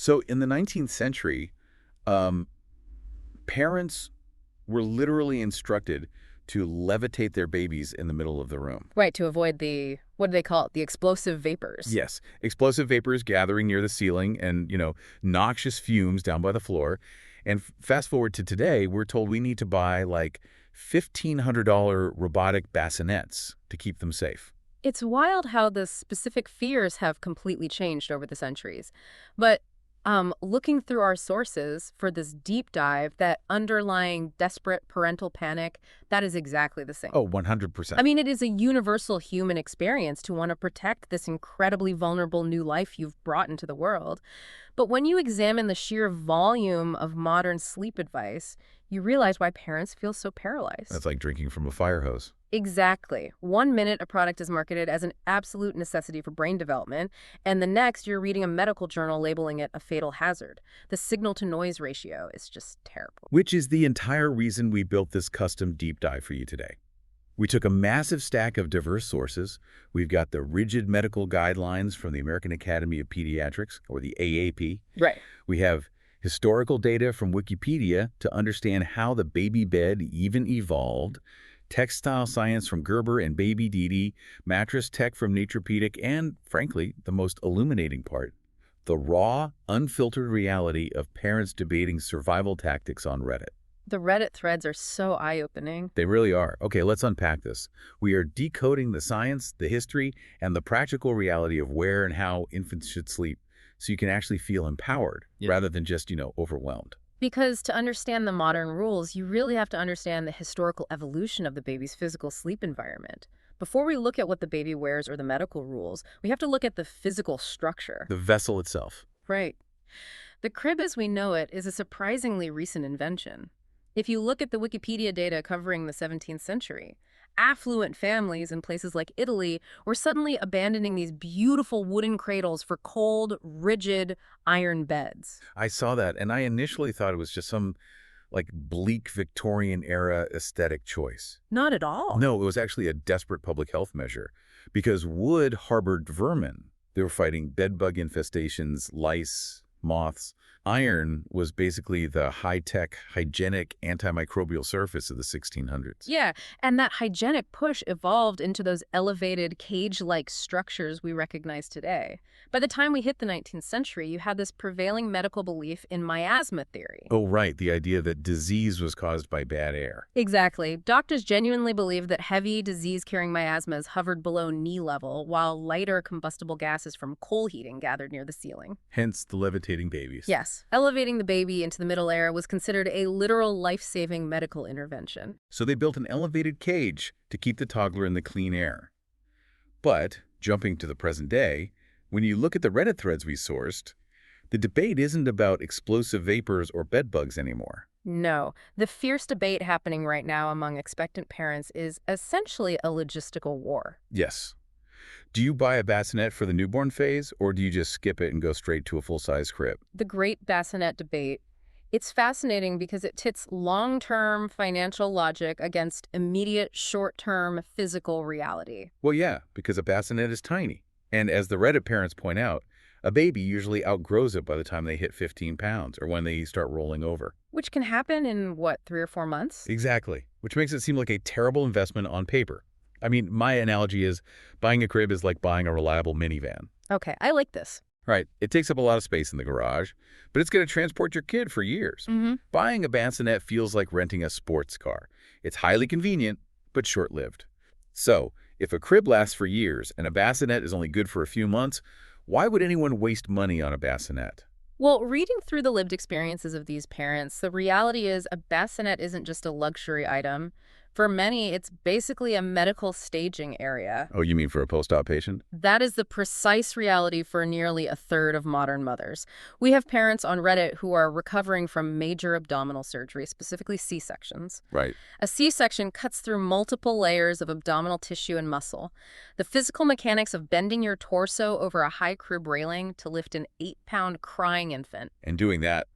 So in the 19th century, um, parents were literally instructed to levitate their babies in the middle of the room. Right, to avoid the, what do they call it, the explosive vapors. Yes, explosive vapors gathering near the ceiling and, noxious fumes down by the floor. And fast forward to today, we're told we need to buy like $1,500 robotic bassinets to keep them safe. It's wild how the specific fears have completely changed over the centuries. But looking through our sources for this deep dive, that underlying desperate parental panic, that is exactly the same. Oh, 100%. I mean, it is a universal human experience to want to protect this incredibly vulnerable new life you've brought into the world. But when you examine the sheer volume of modern sleep advice, you realize why parents feel so paralyzed. That's like drinking from a fire hose. Exactly. 1 minute a product is marketed as an absolute necessity for brain development, and the next you're reading a medical journal labeling it a fatal hazard. The signal-to-noise ratio is just terrible. Which is the entire reason we built this custom deep dive for you today. We took a massive stack of diverse sources. We've got the rigid medical guidelines from the American Academy of Pediatrics, or the AAP. Right. We have historical data from Wikipedia to understand how the baby bed even evolved, textile science from Gerber and Baby Didi, mattress tech from Naturepedic, and, frankly, the most illuminating part, the raw, unfiltered reality of parents debating survival tactics on Reddit. The Reddit threads are so eye-opening. They really are. Okay, let's unpack this. We are decoding the science, the history, and the practical reality of where and how infants should sleep so you can actually feel empowered rather than just, overwhelmed. Because to understand the modern rules, you really have to understand the historical evolution of the baby's physical sleep environment. Before we look at what the baby wears or the medical rules, we have to look at the physical structure. The vessel itself. Right. The crib as we know it is a surprisingly recent invention. If you look at the Wikipedia data covering the 17th century, affluent families in places like Italy were suddenly abandoning these beautiful wooden cradles for cold, rigid iron beds. I saw that, and I initially thought it was just some, bleak Victorian-era aesthetic choice. Not at all. No, it was actually a desperate public health measure, because wood harbored vermin. They were fighting bedbug infestations, lice, moths. Iron was basically the high-tech, hygienic, antimicrobial surface of the 1600s. Yeah, and that hygienic push evolved into those elevated cage-like structures we recognize today. By the time we hit the 19th century, you had this prevailing medical belief in miasma theory. Oh, right, the idea that disease was caused by bad air. Exactly. Doctors genuinely believed that heavy, disease-carrying miasmas hovered below knee level, while lighter combustible gases from coal heating gathered near the ceiling. Hence the levitating babies. Yes. Elevating the baby into the middle air was considered a literal life-saving medical intervention. So they built an elevated cage to keep the toddler in the clean air. But, jumping to the present day, when you look at the Reddit threads we sourced, the debate isn't about explosive vapors or bedbugs anymore. No. The fierce debate happening right now among expectant parents is essentially a logistical war. Yes. Do you buy a bassinet for the newborn phase, or do you just skip it and go straight to a full-size crib? The great bassinet debate. It's fascinating because it pits long-term financial logic against immediate short-term physical reality. Well, yeah, because a bassinet is tiny. And as the Reddit parents point out, a baby usually outgrows it by the time they hit 15 pounds or when they start rolling over. Which can happen in, 3 or 4 months? Exactly, which makes it seem like a terrible investment on paper. I mean, my analogy is buying a crib is like buying a reliable minivan. Okay, I like this. Right, it takes up a lot of space in the garage, but it's going to transport your kid for years. Buying a bassinet feels like renting a sports car. It's highly convenient, but short-lived. So, if a crib lasts for years and a bassinet is only good for a few months, why would anyone waste money on a bassinet? Well, reading through the lived experiences of these parents, the reality is a bassinet isn't just a luxury item. For many, it's basically a medical staging area. Oh, you mean for a post-op patient? That is the precise reality for nearly a third of modern mothers. We have parents on Reddit who are recovering from major abdominal surgery, specifically C-sections. Right. A C-section cuts through multiple layers of abdominal tissue and muscle. The physical mechanics of bending your torso over a high crib railing to lift an 8-pound crying infant. And doing that,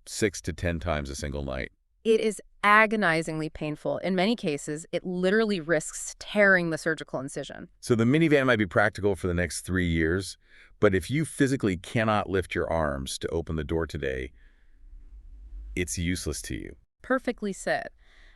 6 to 10 times a single night. It is agonizingly painful. In many cases, it literally risks tearing the surgical incision. So the minivan might be practical for the next 3 years, but if you physically cannot lift your arms to open the door today, it's useless to you. Perfectly said.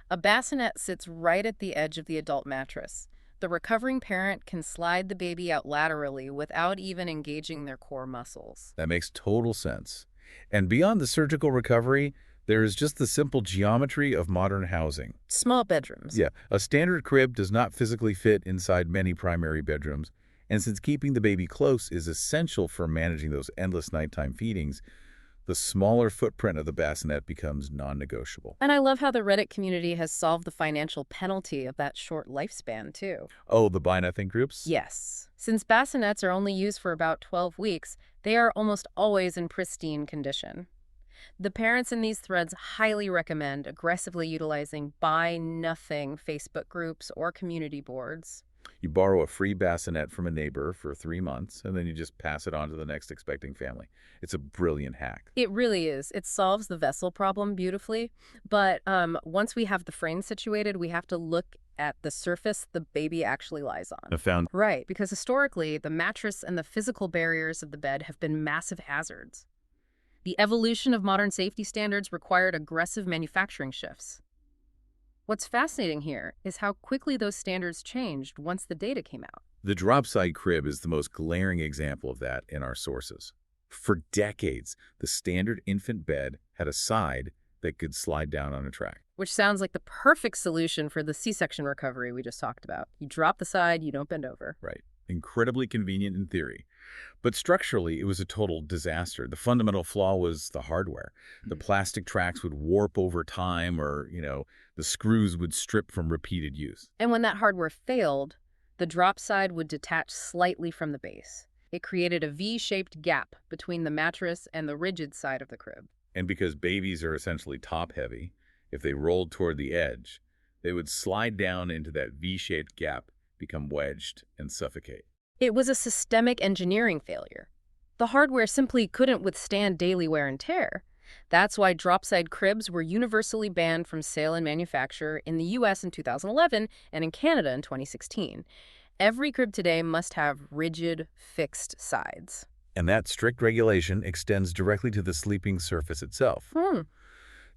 A bassinet sits right at the edge of the adult mattress. The recovering parent can slide the baby out laterally without even engaging their core muscles. That makes total sense. And beyond the surgical recovery, there is just the simple geometry of modern housing. Small bedrooms. Yeah, a standard crib does not physically fit inside many primary bedrooms, and since keeping the baby close is essential for managing those endless nighttime feedings, the smaller footprint of the bassinet becomes non-negotiable. And I love how the Reddit community has solved the financial penalty of that short lifespan, too. Oh, the buy nothing groups? Yes. Since bassinets are only used for about 12 weeks, they are almost always in pristine condition. The parents in these threads highly recommend aggressively utilizing buy nothing Facebook groups or community boards. You borrow a free bassinet from a neighbor for 3 months, and then you just pass it on to the next expecting family. It's a brilliant hack. It really is. It solves the vessel problem beautifully. But once we have the frame situated, we have to look at the surface the baby actually lies on. I found Right, because historically, the mattress and the physical barriers of the bed have been massive hazards. The evolution of modern safety standards required aggressive manufacturing shifts. What's fascinating here is how quickly those standards changed once the data came out. the drop-side crib is the most glaring example of that in our sources. For decades, the standard infant bed had a side that could slide down on a track. Which sounds like the perfect solution for the C-section recovery we just talked about. You drop the side, you don't bend over. Right. Incredibly convenient in theory. But structurally, it was a total disaster. The fundamental flaw was the hardware. The plastic tracks would warp over time or, the screws would strip from repeated use. And when that hardware failed, the drop side would detach slightly from the base. It created a V-shaped gap between the mattress and the rigid side of the crib. And because babies are essentially top-heavy, if they rolled toward the edge, they would slide down into that V-shaped gap, become wedged, and suffocate. It was a systemic engineering failure. The hardware simply couldn't withstand daily wear and tear. That's why drop-side cribs were universally banned from sale and manufacture in the US in 2011 and in Canada in 2016. Every crib today must have rigid, fixed sides. And that strict regulation extends directly to the sleeping surface itself.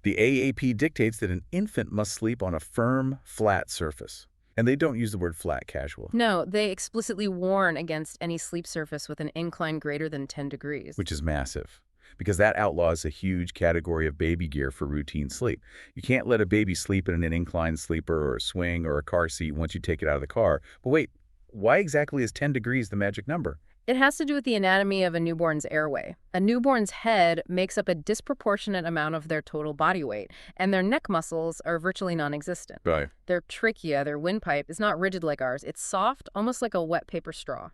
The AAP dictates that an infant must sleep on a firm, flat surface. And they don't use the word flat casual. No, they explicitly warn against any sleep surface with an incline greater than 10 degrees. Which is massive, because that outlaws a huge category of baby gear for routine sleep. You can't let a baby sleep in an inclined sleeper or a swing or a car seat once you take it out of the car. But wait, why exactly is 10 degrees the magic number? It has to do with the anatomy of a newborn's airway. A newborn's head makes up a disproportionate amount of their total body weight, and their neck muscles are virtually non-existent. Right. Their trachea, their windpipe, is not rigid like ours. It's soft, almost like a wet paper straw.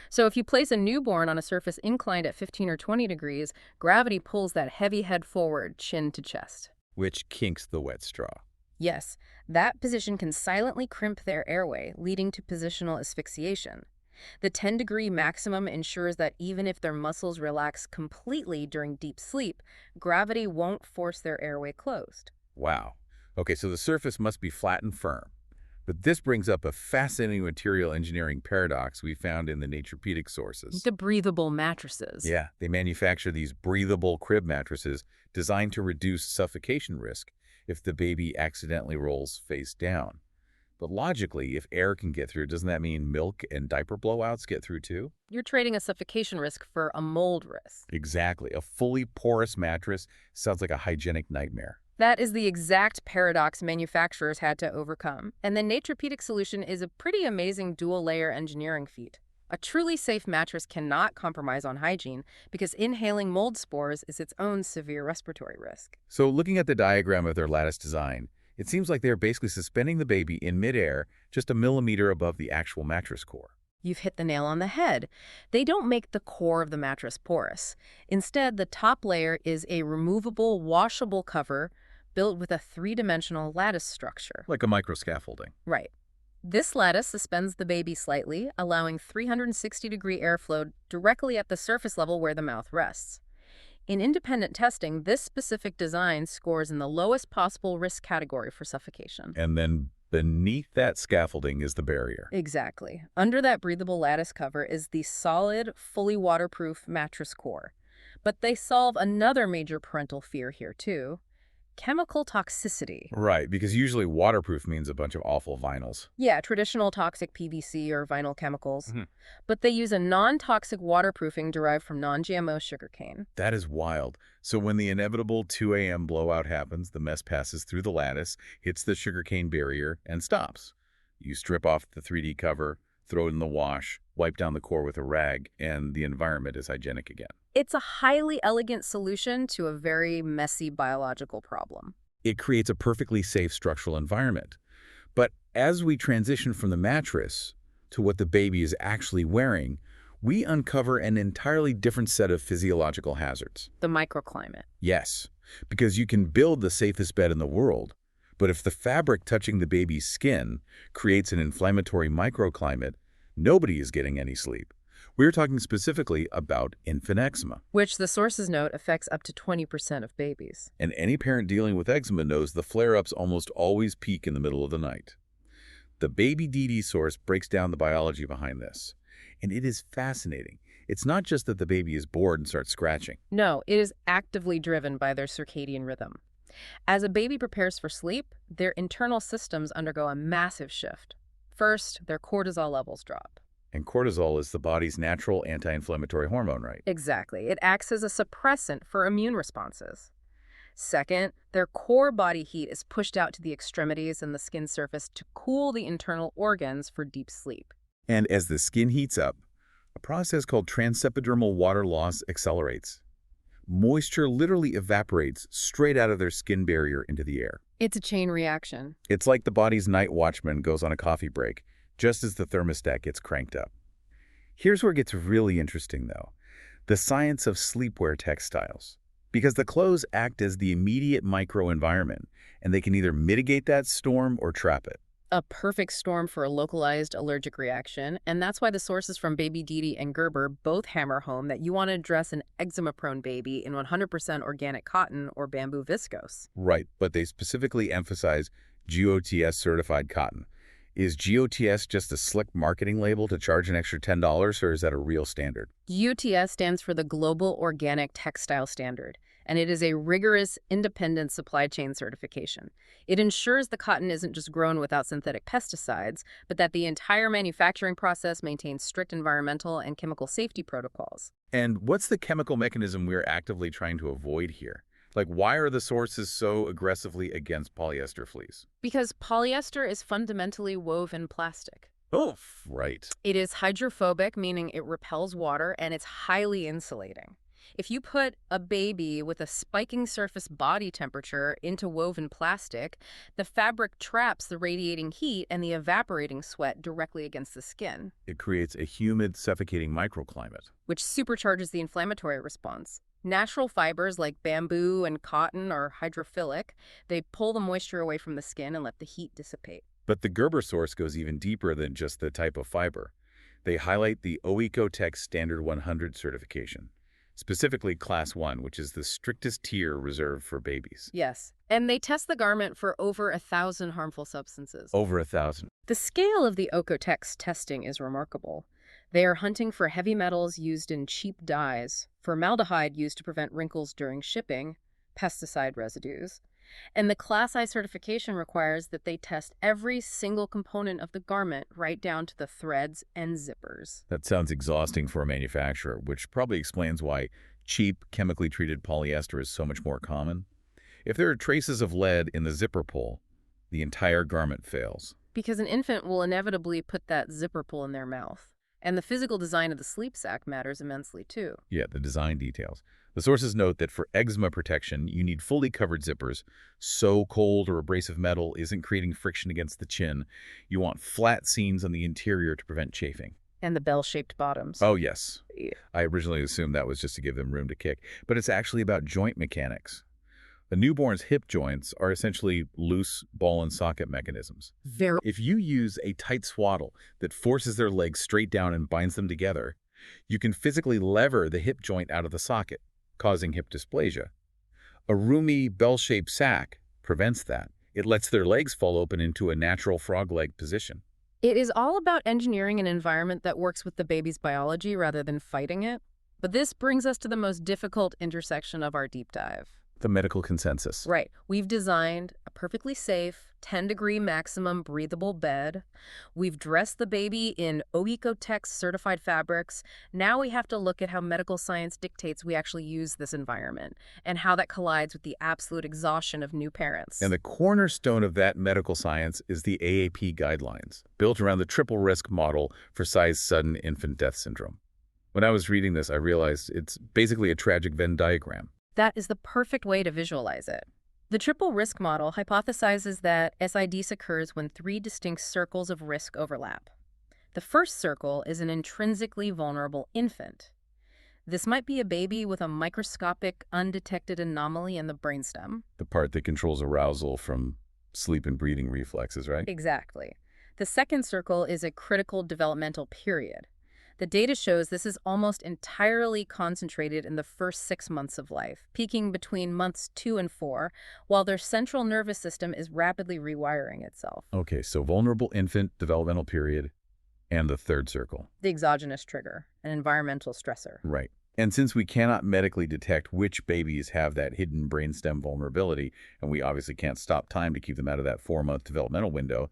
So if you place a newborn on a surface inclined at 15 or 20 degrees, gravity pulls that heavy head forward, chin to chest. Which kinks the wet straw. Yes, that position can silently crimp their airway, leading to positional asphyxiation. The 10-degree maximum ensures that even if their muscles relax completely during deep sleep, gravity won't force their airway closed. Wow. Okay, so the surface must be flat and firm. But this brings up a fascinating material engineering paradox we found in the Naturepedic sources. The breathable mattresses. Yeah, they manufacture these breathable crib mattresses designed to reduce suffocation risk if the baby accidentally rolls face down. But logically, if air can get through, doesn't that mean milk and diaper blowouts get through too? You're trading a suffocation risk for a mold risk. Exactly. A fully porous mattress sounds like a hygienic nightmare. That is the exact paradox manufacturers had to overcome. And the Naturepedic solution is a pretty amazing dual-layer engineering feat. A truly safe mattress cannot compromise on hygiene because inhaling mold spores is its own severe respiratory risk. So looking at the diagram of their lattice design, it seems like they're basically suspending the baby in midair just a millimeter above the actual mattress core. You've hit the nail on the head. They don't make the core of the mattress porous. Instead, the top layer is a removable, washable cover built with a three-dimensional lattice structure. Like a microscaffolding. Right. This lattice suspends the baby slightly, allowing 360-degree airflow directly at the surface level where the mouth rests. In independent testing, this specific design scores in the lowest possible risk category for suffocation. And then beneath that scaffolding is the barrier. Exactly. Under that breathable lattice cover is the solid, fully waterproof mattress core. But they solve another major parental fear here, too: chemical toxicity. Right, because usually waterproof means a bunch of awful vinyls. Yeah, traditional toxic PVC or vinyl chemicals. Mhm. But they use a non-toxic waterproofing derived from non-GMO sugarcane. That is wild. So when the inevitable 2 a.m. blowout happens, the mess passes through the lattice, hits the sugarcane barrier, and stops. You strip off the 3D cover, throw it in the wash, wipe down the core with a rag, and the environment is hygienic again. It's a highly elegant solution to a very messy biological problem. It creates a perfectly safe structural environment. But as we transition from the mattress to what the baby is actually wearing, we uncover an entirely different set of physiological hazards. The microclimate. Yes, because you can build the safest bed in the world, but if the fabric touching the baby's skin creates an inflammatory microclimate, nobody is getting any sleep. We're talking specifically about infant eczema. Which the sources note affects up to 20% of babies. And any parent dealing with eczema knows the flare-ups almost always peak in the middle of the night. The Baby DD source breaks down the biology behind this. And it is fascinating. It's not just that the baby is bored and starts scratching. No, it is actively driven by their circadian rhythm. As a baby prepares for sleep, their internal systems undergo a massive shift. First, their cortisol levels drop. And cortisol is the body's natural anti-inflammatory hormone, right? Exactly. It acts as a suppressant for immune responses. Second, their core body heat is pushed out to the extremities and the skin surface to cool the internal organs for deep sleep. And as the skin heats up, a process called transepidermal water loss accelerates. Moisture literally evaporates straight out of their skin barrier into the air. It's a chain reaction. It's like the body's night watchman goes on a coffee break, just as the thermostat gets cranked up. Here's where it gets really interesting, though. The science of sleepwear textiles. Because the clothes act as the immediate microenvironment, and they can either mitigate that storm or trap it. A perfect storm for a localized allergic reaction, and that's why the sources from Baby Didi and Gerber both hammer home that you want to dress an eczema-prone baby in 100% organic cotton or bamboo viscose. Right, but they specifically emphasize GOTS-certified cotton. Is GOTS just a slick marketing label to charge an extra $10, or is that a real standard? GOTS stands for the Global Organic Textile Standard, and it is a rigorous, independent supply chain certification. It ensures the cotton isn't just grown without synthetic pesticides, but that the entire manufacturing process maintains strict environmental and chemical safety protocols. And what's the chemical mechanism we're actively trying to avoid here? Like, why are the sources so aggressively against polyester fleece? Because polyester is fundamentally woven plastic. Oh, right. It is hydrophobic, meaning it repels water, and it's highly insulating. If you put a baby with a spiking surface body temperature into woven plastic, the fabric traps the radiating heat and the evaporating sweat directly against the skin, It creates a humid, suffocating microclimate. which supercharges the inflammatory response. Natural fibers like bamboo and cotton are hydrophilic. They pull the moisture away from the skin and let the heat dissipate. But the Gerber source goes even deeper than just the type of fiber. They highlight the OECOTEX Standard 100 certification, specifically Class 1, which is the strictest tier reserved for babies. Yes, and they test the garment for over 1,000 harmful substances. Over 1,000. The scale of the OECOTEX testing is remarkable. They are hunting for heavy metals used in cheap dyes, formaldehyde used to prevent wrinkles during shipping, pesticide residues, and the Class I certification requires that they test every single component of the garment right down to the threads and zippers. That sounds exhausting for a manufacturer, which probably explains why cheap, chemically treated polyester is so much more common. If there are traces of lead in the zipper pull, the entire garment fails. Because an infant will inevitably put that zipper pull in their mouth. And the physical design of the sleep sack matters immensely, too. Yeah, the design details. The sources note that for eczema protection, you need fully covered zippers. So cold or abrasive metal isn't creating friction against the chin. You want flat seams on the interior to prevent chafing. And the bell-shaped bottoms. Oh, yes. Yeah. I originally assumed that was just to give them room to kick, but it's actually about joint mechanics. A newborn's hip joints are essentially loose ball and socket mechanisms. Very. If you use a tight swaddle that forces their legs straight down and binds them together, you can physically lever the hip joint out of the socket. causing hip dysplasia. A roomy, bell-shaped sack prevents that. It lets their legs fall open into a natural frog leg position. It is all about engineering an environment that works with the baby's biology rather than fighting it. But this brings us to the most difficult intersection of our deep dive. The medical consensus. Right. We've designed a perfectly safe, 10-degree maximum breathable bed. We've dressed the baby in OEcoTex certified fabrics. Now we have to look at how medical science dictates we actually use this environment and how that collides with the absolute exhaustion of new parents. And the cornerstone of that medical science is the AAP guidelines, built around the triple risk model for size sudden infant death syndrome. When I was reading this, I realized it's basically a tragic Venn diagram. That is the perfect way to visualize it. The triple risk model hypothesizes that SIDS occurs when three distinct circles of risk overlap. The first circle is an intrinsically vulnerable infant. This might be a baby with a microscopic, undetected anomaly in the brainstem. The part that controls arousal from sleep and breathing reflexes, right? Exactly. The second circle is a critical developmental period. The data shows this is almost entirely concentrated in the first 6 months of life, peaking between months 2 and 4, while their central nervous system is rapidly rewiring itself. Okay, so vulnerable infant developmental period and the third circle. The exogenous trigger, an environmental stressor. Right. And since we cannot medically detect which babies have that hidden brainstem vulnerability, and we obviously can't stop time to keep them out of that 4-month developmental window,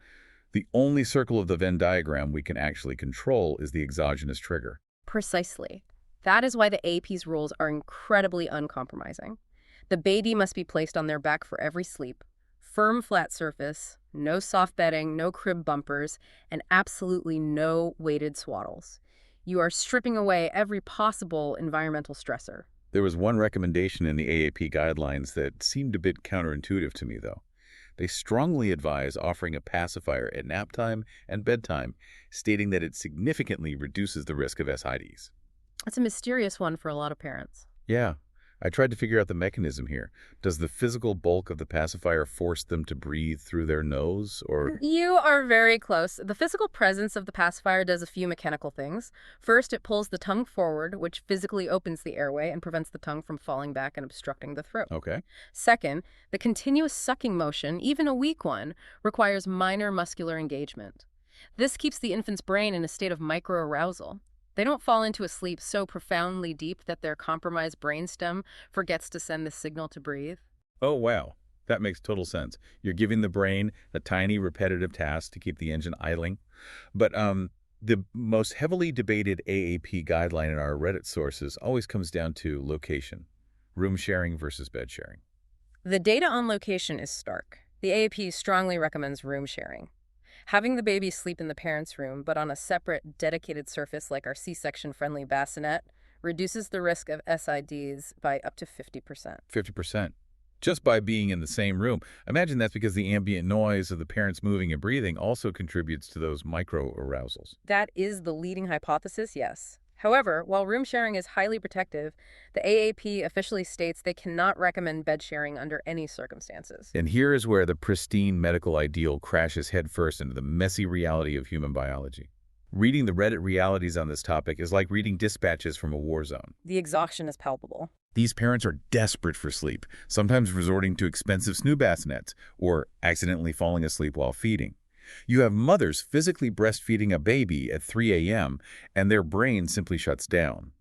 the only circle of the Venn diagram we can actually control is the exogenous trigger. Precisely. That is why the AAP's rules are incredibly uncompromising. The baby must be placed on their back for every sleep. Firm, flat surface, no soft bedding, no crib bumpers, and absolutely no weighted swaddles. You are stripping away every possible environmental stressor. There was one recommendation in the AAP guidelines that seemed a bit counterintuitive to me, though. They strongly advise offering a pacifier at nap time and bedtime, stating that it significantly reduces the risk of SIDs. That's a mysterious one for a lot of parents. Yeah, I tried to figure out the mechanism here. Does the physical bulk of the pacifier force them to breathe through their nose, or... You are very close. The physical presence of the pacifier does a few mechanical things. First, it pulls the tongue forward, which physically opens the airway and prevents the tongue from falling back and obstructing the throat. Okay. Second, the continuous sucking motion, even a weak one, requires minor muscular engagement. This keeps the infant's brain in a state of microarousal. They don't fall into a sleep so profoundly deep that their compromised brainstem forgets to send the signal to breathe. Oh, wow. That makes total sense. You're giving the brain a tiny repetitive task to keep the engine idling. But the most heavily debated AAP guideline in our Reddit sources always comes down to location, room sharing versus bed sharing. The data on location is stark. The AAP strongly recommends room sharing. Having the baby sleep in the parent's room, but on a separate, dedicated surface like our C-section-friendly bassinet, reduces the risk of SIDs by up to 50%. 50%. Just by being in the same room. Imagine that's because the ambient noise of the parents moving and breathing also contributes to those micro-arousals. That is the leading hypothesis, yes. However, while room sharing is highly protective, the AAP officially states they cannot recommend bed sharing under any circumstances. And here is where the pristine medical ideal crashes headfirst into the messy reality of human biology. Reading the Reddit realities on this topic is like reading dispatches from a war zone. The exhaustion is palpable. These parents are desperate for sleep, sometimes resorting to expensive snoo bassinets or accidentally falling asleep while feeding. You have mothers physically breastfeeding a baby at 3 a.m. and their brain simply shuts down.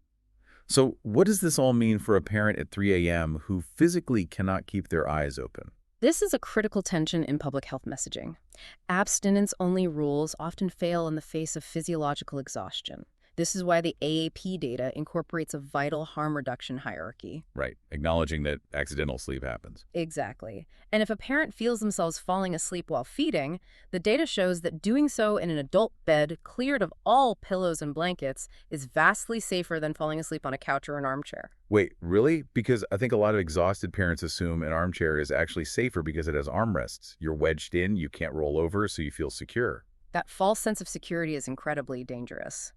So what does this all mean for a parent at 3 a.m. who physically cannot keep their eyes open? This is a critical tension in public health messaging. Abstinence-only rules often fail in the face of physiological exhaustion. This is why the AAP data incorporates a vital harm reduction hierarchy. Right, acknowledging that accidental sleep happens. Exactly. And if a parent feels themselves falling asleep while feeding, the data shows that doing so in an adult bed cleared of all pillows and blankets is vastly safer than falling asleep on a couch or an armchair. Wait, really? Because I think a lot of exhausted parents assume an armchair is actually safer because it has armrests. You're wedged in, you can't roll over, so you feel secure. That false sense of security is incredibly dangerous.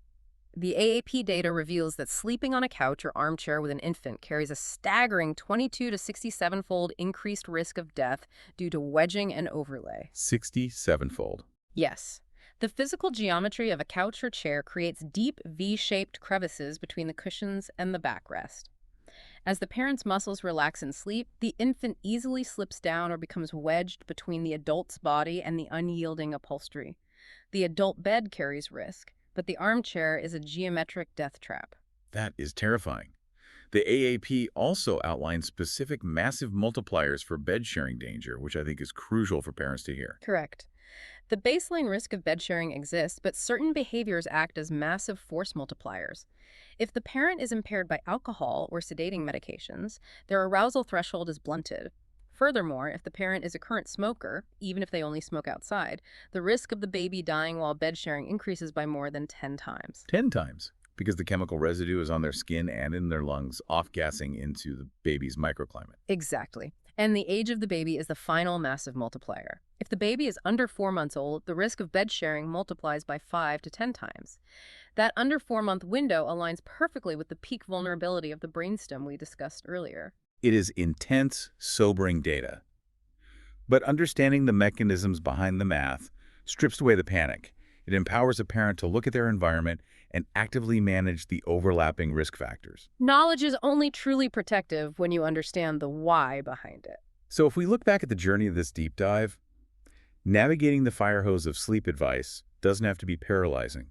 The AAP data reveals that sleeping on a couch or armchair with an infant carries a staggering 22 to 67-fold increased risk of death due to wedging and overlay. 67-fold. Yes. The physical geometry of a couch or chair creates deep V-shaped crevices between the cushions and the backrest. As the parent's muscles relax in sleep, the infant easily slips down or becomes wedged between the adult's body and the unyielding upholstery. The adult bed carries risk, but the armchair is a geometric death trap. That is terrifying. The AAP also outlines specific massive multipliers for bed sharing danger, which I think is crucial for parents to hear. Correct. The baseline risk of bed sharing exists, but certain behaviors act as massive force multipliers. If the parent is impaired by alcohol or sedating medications, their arousal threshold is blunted. Furthermore, if the parent is a current smoker, even if they only smoke outside, the risk of the baby dying while bed sharing increases by more than 10 times. 10 times, because the chemical residue is on their skin and in their lungs, off-gassing into the baby's microclimate. Exactly. And the age of the baby is the final massive multiplier. If the baby is under 4 months old, the risk of bed sharing multiplies by 5 to 10 times. That under 4-month window aligns perfectly with the peak vulnerability of the brainstem we discussed earlier. It is intense, sobering data. But understanding the mechanisms behind the math strips away the panic. It empowers a parent to look at their environment and actively manage the overlapping risk factors. Knowledge is only truly protective when you understand the why behind it. So if we look back at the journey of this deep dive, navigating the fire hose of sleep advice doesn't have to be paralyzing.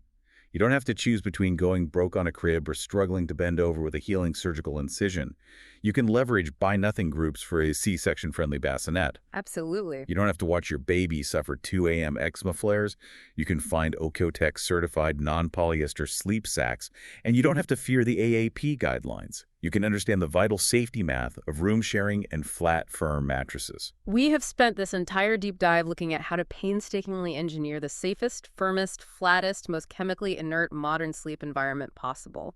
You don't have to choose between going broke on a crib or struggling to bend over with a healing surgical incision. You can leverage buy-nothing groups for a C-section-friendly bassinet. Absolutely. You don't have to watch your baby suffer 2 a.m. eczema flares. You can find Okotex-certified non-polyester sleep sacks, and you don't have to fear the AAP guidelines. You can understand the vital safety math of room sharing and flat, firm mattresses. We have spent this entire deep dive looking at how to painstakingly engineer the safest, firmest, flattest, most chemically inert modern sleep environment possible.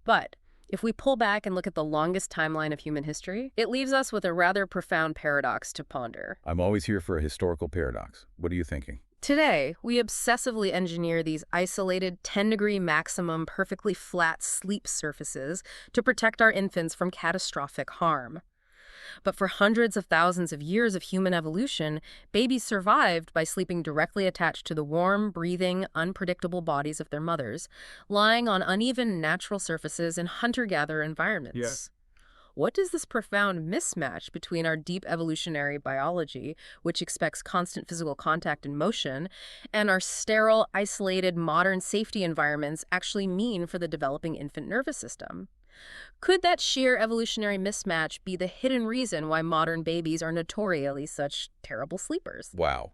But if we pull back and look at the longest timeline of human history, it leaves us with a rather profound paradox to ponder. I'm always here for a historical paradox. What are you thinking? Today, we obsessively engineer these isolated 10-degree maximum perfectly flat sleep surfaces to protect our infants from catastrophic harm. But for hundreds of thousands of years of human evolution, babies survived by sleeping directly attached to the warm, breathing, unpredictable bodies of their mothers, lying on uneven natural surfaces in hunter-gatherer environments. Yes. What does this profound mismatch between our deep evolutionary biology, which expects constant physical contact and motion, and our sterile, isolated, modern safety environments actually mean for the developing infant nervous system? Could that sheer evolutionary mismatch be the hidden reason why modern babies are notoriously such terrible sleepers? Wow.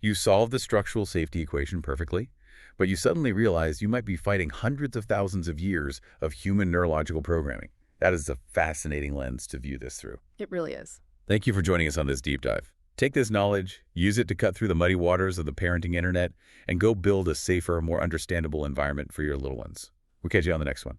You solved the structural safety equation perfectly, but you suddenly realize you might be fighting hundreds of thousands of years of human neurological programming. That is a fascinating lens to view this through. It really is. Thank you for joining us on this deep dive. Take this knowledge, use it to cut through the muddy waters of the parenting internet, and go build a safer, more understandable environment for your little ones. We'll catch you on the next one.